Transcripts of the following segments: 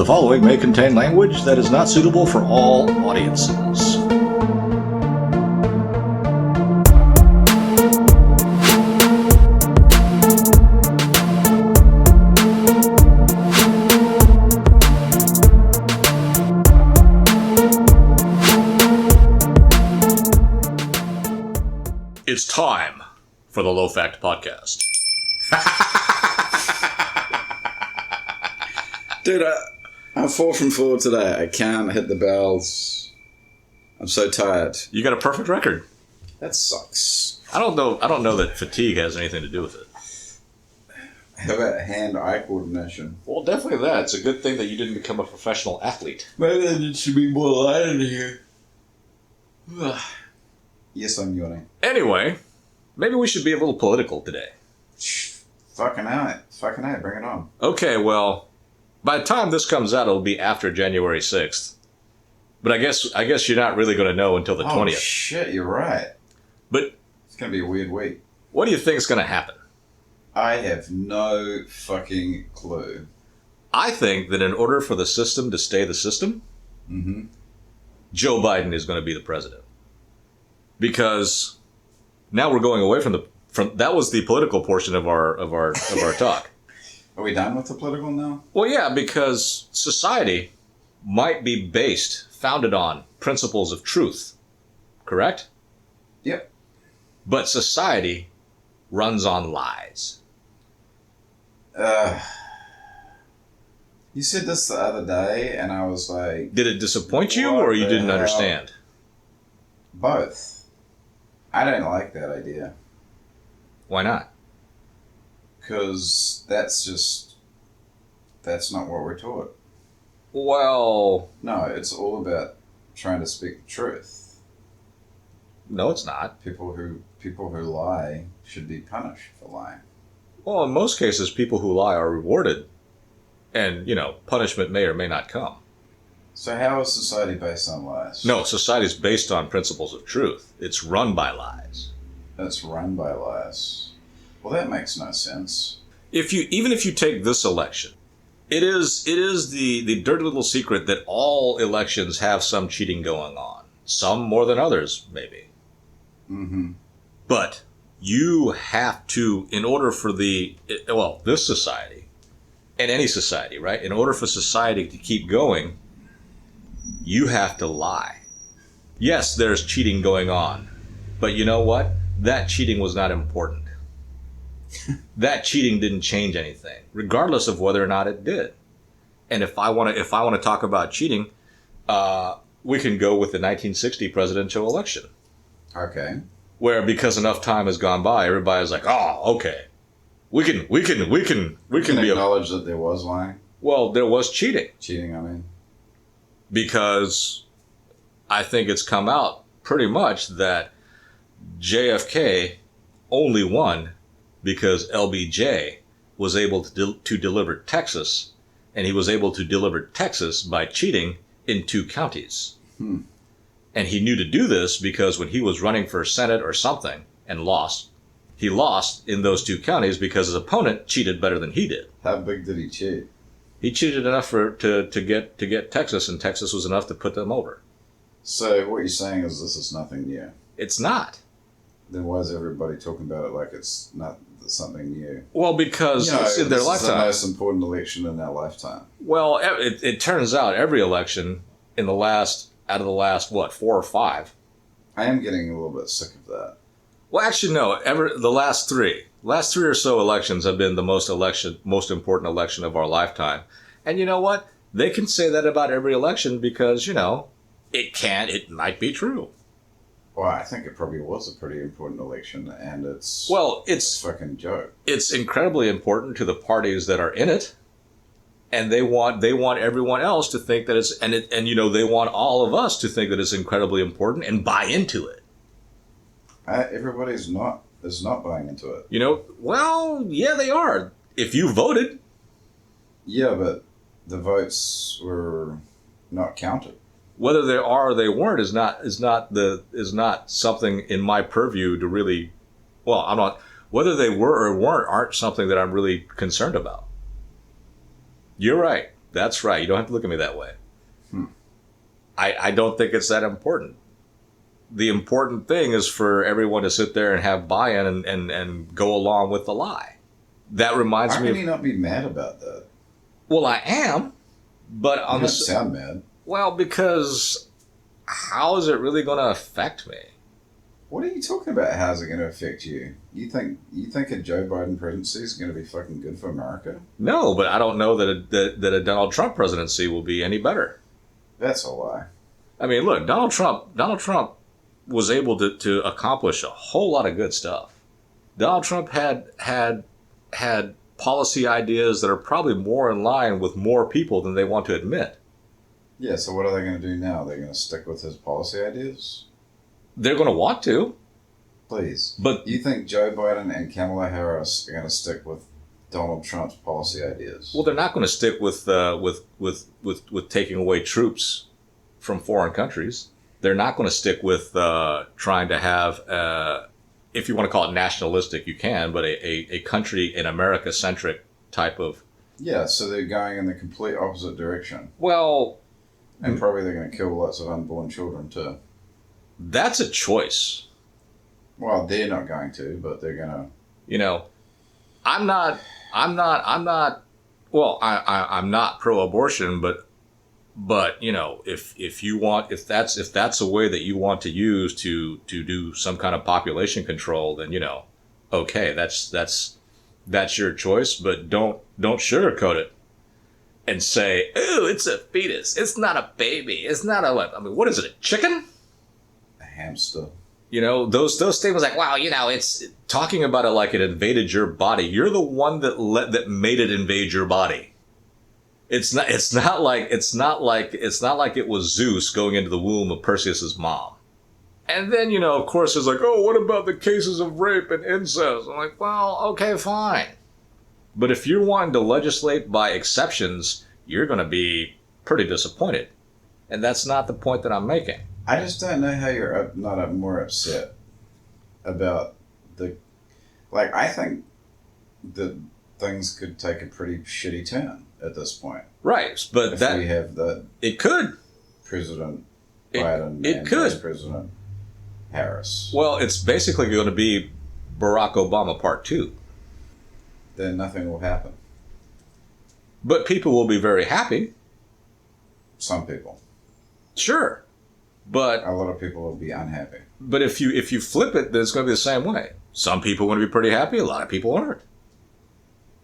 The following may contain language that is not suitable for all audiences. It's time for the Low Fact Podcast. Dude, I'm 4 from 4 today. I can't hit the bells. I'm so tired. You got a perfect record. That sucks. I don't know that fatigue has anything to do with it. How about hand-eye coordination? Well, definitely that. It's a good thing that you didn't become a professional athlete. Maybe there should be more light in here. Yes, I'm yawning. Anyway, maybe we should be a little political today. Fucking hell, bring it on. Okay, well, by the time this comes out, it'll be after January 6th. But I guess you're not really going to know until the 20th. Oh, shit, you're right. But it's going to be a weird week. What do you think is going to happen? I have no fucking clue. I think that in order for the system to stay the system, Joe Biden is going to be the president. Because now we're going away from that was the political portion of our talk. Are we done with the political now? Well, yeah, because society might be founded on principles of truth, correct? Yep. But society runs on lies. You said this the other day, and I was like... Did it disappoint you, or you didn't understand? Both. I don't like that idea. Why not? Because that's not what we're taught. Well... No, it's all about trying to speak the truth. No, it's not. People who lie should be punished for lying. Well, in most cases, people who lie are rewarded. And, punishment may or may not come. So how is society based on lies? No, society is based on principles of truth. It's run by lies. It's run by lies. Well, that makes no sense. Even if you take this election, it is the dirty little secret that all elections have some cheating going on. Some more than others, maybe. Mm-hmm. But you have to, in order for this society, and any society, right? In order for society to keep going, you have to lie. Yes, there's cheating going on. But you know what? That cheating was not important. That cheating didn't change anything, regardless of whether or not it did. And if I want to talk about cheating, we can go with the 1960 presidential election. Okay. Where because enough time has gone by, everybody's like, "Oh, okay, we can acknowledge that there was lying." Well, there was cheating. Cheating, I mean. Because I think it's come out pretty much that JFK only won because LBJ was able to deliver Texas, and he was able to deliver Texas by cheating in 2 counties. And he knew to do this because when he was running for Senate or something and lost, he lost in those 2 counties because his opponent cheated better than he did. How big did he cheat? He cheated enough to get Texas, and Texas was enough to put them over. So what you're saying is this is nothing new. It's not. Then why is everybody talking about it like it's not something new? Well, because it's in their lifetime. This is the most important election in their lifetime. Well, it turns out every election out of the last, 4 or 5. I am getting a little bit sick of that. Well, actually, no. The last 3 or so elections have been the most important election of our lifetime. And you know what? They can say that about every election because, it might be true. Well, I think it probably was a pretty important election, and it's a fucking joke. It's incredibly important to the parties that are in it, and they want everyone else to think that it's and they want all of us to think that it's incredibly important and buy into it. Everybody's not buying into it. Well, yeah, they are. If you voted. Yeah, but the votes were not counted. Whether they are or they weren't is not something in my purview to really. Well, I'm not. Whether they were or weren't aren't something that I'm really concerned about. You're right. That's right. You don't have to look at me that way. Hmm. I don't think it's that important. The important thing is for everyone to sit there and have buy-in and go along with the lie. That reminds How me can of... you not be mad about that? Well, I am, but You on don't the... sound mad. Well, because how is it really going to affect me? What are you talking about? How's it going to affect you? You think a Joe Biden presidency is going to be fucking good for America? No, but I don't know that a Donald Trump presidency will be any better. That's a lie. I mean, look, Donald Trump was able to accomplish a whole lot of good stuff. Donald Trump had policy ideas that are probably more in line with more people than they want to admit. Yeah, so what are they going to do now? They're going to stick with his policy ideas? They're going to want to. Please. But you think Joe Biden and Kamala Harris are going to stick with Donald Trump's policy ideas? Well, they're not going to stick with taking away troops from foreign countries. They're not going to stick with trying to have, if you want to call it nationalistic, you can, but a country, an America-centric type of... Yeah, so they're going in the complete opposite direction. Well... And probably they're going to kill lots of unborn children too. That's a choice. Well, they're not going to, but they're going to... You know, I'm not, well, I'm not pro-abortion, but you know, if that's a way that you want to use to do some kind of population control, then, you know, okay, that's your choice, but don't sugarcoat it and say, "Oh, it's a fetus. It's not a baby. It's not a..." I mean, what is it? A chicken? A hamster. You know, those statements like, "Wow, you know, it's talking about it like it invaded your body." You're the one that made it invade your body. It's not like it was Zeus going into the womb of Perseus's mom. And then, you know, of course, it's like, "Oh, what about the cases of rape and incest?" I'm like, well, okay, fine. But if you're wanting to legislate by exceptions, you're going to be pretty disappointed. And that's not the point that I'm making. I just don't know how you're not more upset about the... Like, I think that things could take a pretty shitty turn at this point. Right, but if we have the... It could. President Biden it and could. Vice President Harris. Well, it's basically going to be Barack Obama Part 2. Then nothing will happen. But people will be very happy. Some people. Sure. But a lot of people will be unhappy. But if you flip it, then it's going to be the same way. Some people want to be pretty happy. A lot of people aren't.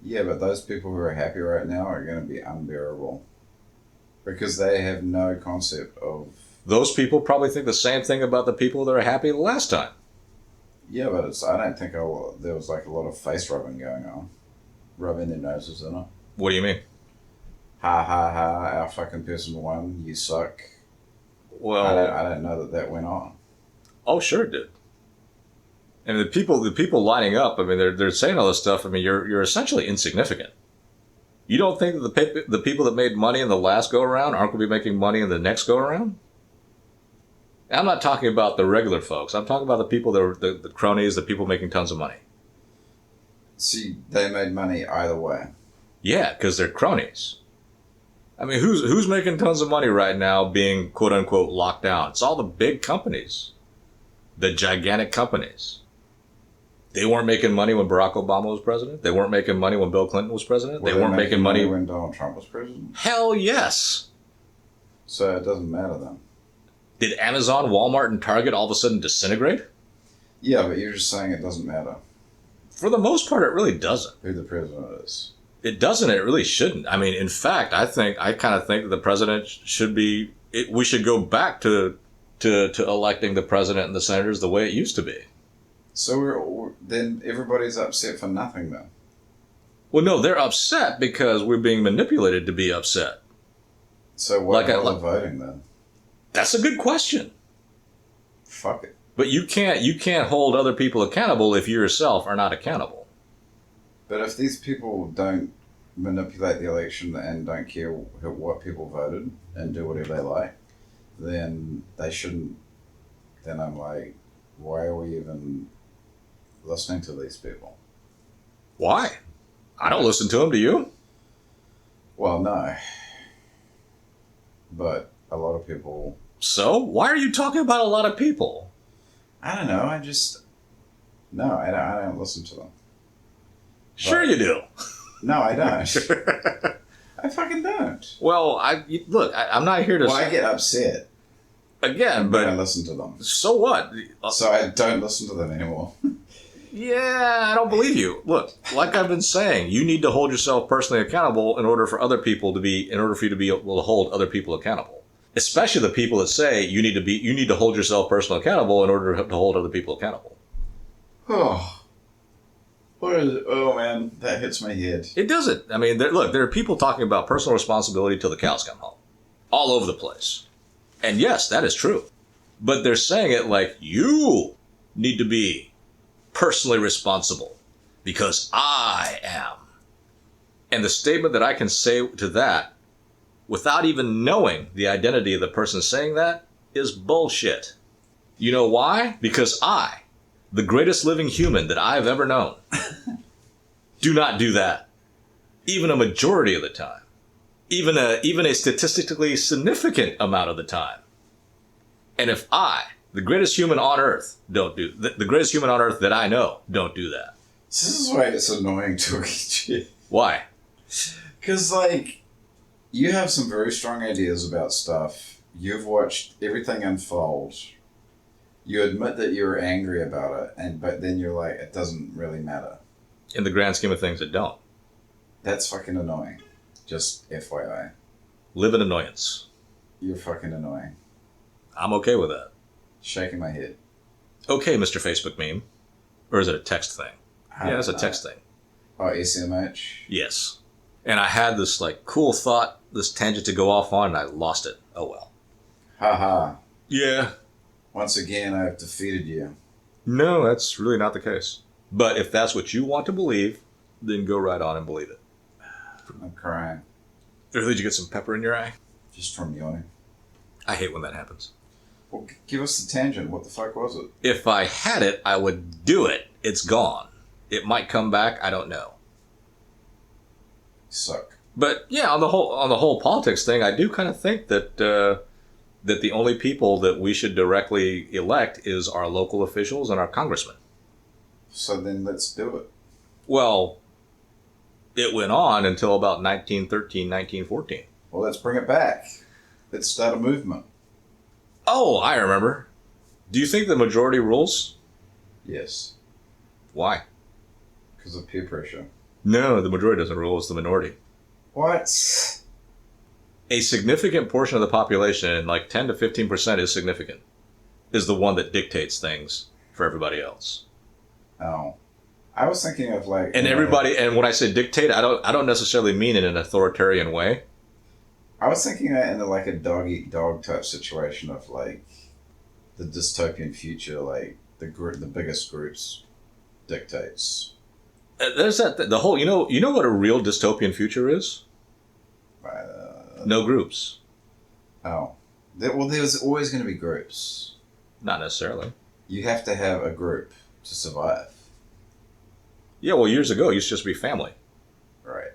Yeah, but those people who are happy right now are going to be unbearable. Because they have no concept of... Those people probably think the same thing about the people that are happy the last time. Yeah, but I don't think there was like a lot of face rubbing going on. Rubbing their noses in it. What do you mean? Ha ha ha, our fucking person won, you suck. Well... I don't know that went on. Oh, sure it did. And the people lining up, I mean, they're saying all this stuff. I mean, you're essentially insignificant. You don't think that the people that made money in the last go-around aren't going to be making money in the next go-around? I'm not talking about the regular folks. I'm talking about the people that are the cronies, the people making tons of money. See, they made money either way. Yeah, because they're cronies. I mean, who's making tons of money right now being quote-unquote locked down? It's all the big companies. The gigantic companies. They weren't making money when Barack Obama was president. They weren't making money when Bill Clinton was president. Were they weren't making money when Donald Trump was president. Hell yes. So it doesn't matter then. Did Amazon, Walmart, and Target all of a sudden disintegrate? Yeah, but you're just saying it doesn't matter. For the most part, it really doesn't. Who the president is. It doesn't. It really shouldn't. I mean, in fact, I kind of think that the president should be... we should go back to electing the president and the senators the way it used to be. So then everybody's upset for nothing then? Well, no, they're upset because we're being manipulated to be upset. So why are voting then? That's a good question. Fuck it. But you can't hold other people accountable if you yourself are not accountable. But if these people don't manipulate the election and don't care what people voted and do whatever they like, then they shouldn't. Then I'm like, why are we even listening to these people? Why? I don't listen to them, do you? Well, no. but a lot of people. So why are you talking about a lot of people? I don't know. No, I don't listen to them. Sure, But, you do. No, I don't. I fucking don't. Well, I'm not here to. Well, I get upset Again, when I but listen to them. so what? So I don't listen to them anymore. Yeah, I don't believe you. Look, like I've been saying, you need to hold yourself personally accountable in order for you to be able to hold other people accountable. Especially the people that say you need to hold yourself personally accountable in order to hold other people accountable. Oh. What is it? Oh man, that hits my head. It doesn't. I mean, there are people talking about personal responsibility till the cows come home. All over the place. And yes, that is true. But they're saying it like you need to be personally responsible because I am. And the statement that I can say to that without even knowing the identity of the person saying that is bullshit. You know why? Because I, the greatest living human that I've ever known, do not do that. Even a majority of the time. Even a statistically significant amount of the time. And if I, the greatest human on earth, the greatest human on earth that I know, don't do that. This is why it's annoying talking to you. Why? Because, you have some very strong ideas about stuff. You've watched everything unfold. You admit that you're angry about it, but then you're like, it doesn't really matter. In the grand scheme of things, it don't. That's fucking annoying. Just FYI. Live in annoyance. You're fucking annoying. I'm okay with that. Shaking my head. Okay, Mr. Facebook meme. Or is it a text thing? Yeah, it's a text thing. Oh, SMH? Yes. And I had this cool thought, this tangent to go off on, and I lost it. Oh well. Haha. Yeah. Once again, I have defeated you. No, that's really not the case. But if that's what you want to believe, then go right on and believe it. I'm crying. Or did you get some pepper in your eye? Just from yawning. I hate when that happens. Well, give us the tangent. What the fuck was it? If I had it, I would do it. It's gone. It might come back. I don't know. Suck. But yeah, on the whole politics thing, I do kind of think that that the only people that we should directly elect is our local officials and our congressmen. So then let's do it. Well, it went on until about 1913, 1914. Well, let's bring it back. Let's start a movement. Oh, I remember. Do you think the majority rules? Yes. Why? Because of peer pressure. No, the majority doesn't rule. It's the minority. What? A significant portion of the population, 10 to 15% is significant, is the one that dictates things for everybody else. Oh. I was thinking of And everybody, and when I say dictate, I don't necessarily mean in an authoritarian way. I was thinking that in a dog-eat-dog type situation of the dystopian future, the biggest groups dictates. There's the whole, you know what a real dystopian future is? No groups. Oh. There's always going to be groups. Not necessarily. You have to have a group to survive. Yeah, well, years ago, it used to just be family. Right.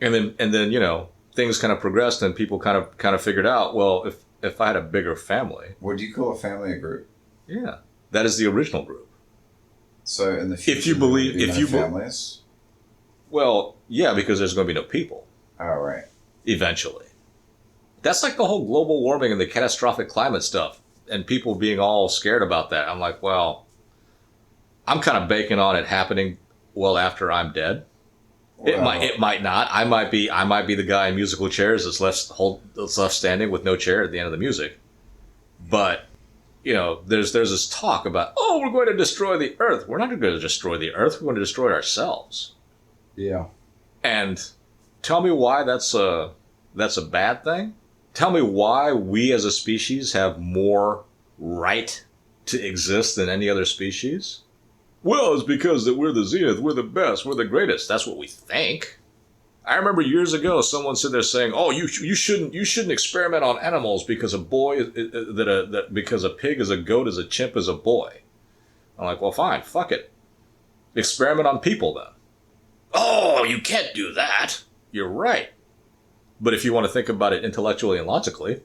And then things kind of progressed and people kind of figured out, well, if I had a bigger family. What do you call a family a group? Yeah. That is the original group. So in the future, if you believe, families? Well, yeah, because there's going to be no people. Oh, right. Eventually. That's like the whole global warming and the catastrophic climate stuff and people being all scared about that. I'm like, well, I'm kind of banking on it happening well after I'm dead. Well, it might not. I might be the guy in musical chairs that's left standing with no chair at the end of the music. But there's this talk about, oh, we're going to destroy the earth. We're not going to destroy the earth. We're going to destroy ourselves. Yeah. And tell me why that's a bad thing. Tell me why we as a species have more right to exist than any other species. Well, it's because that we're the zenith, we're the best, we're the greatest. That's what we think. I remember years ago, someone said they're saying, "Oh, you shouldn't experiment on animals because because a pig is a goat, is a chimp is a boy." I'm like, well, fine, fuck it. Experiment on people then. Oh, you can't do that. You're right. But if you want to think about it intellectually and logically,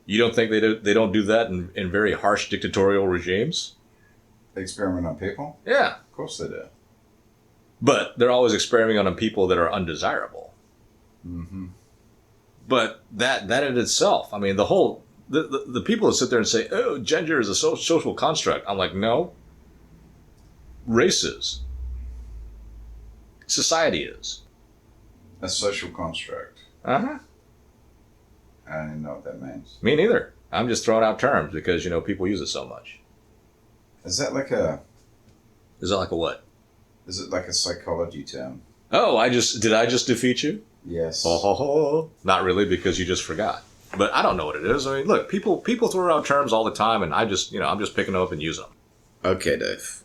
you don't think they don't do that in very harsh dictatorial regimes? Experiment on people? Yeah. Of course they do. But they're always experimenting on people that are undesirable. Mm-hmm. But that in itself, I mean, the people that sit there and say, oh, gender is a social construct. I'm like, no. Race is. Society is. A social construct. Uh-huh. I don't even know what that means. Me neither. I'm just throwing out terms because, people use it so much. Is that like a... Is that like a what? Is it like a psychology term? Oh, did I just defeat you? Yes. Oh. Not really, because you just forgot. But I don't know what it is. I mean, look, people throw out terms all the time, and I'm just picking them up and using them. Okay, Dave.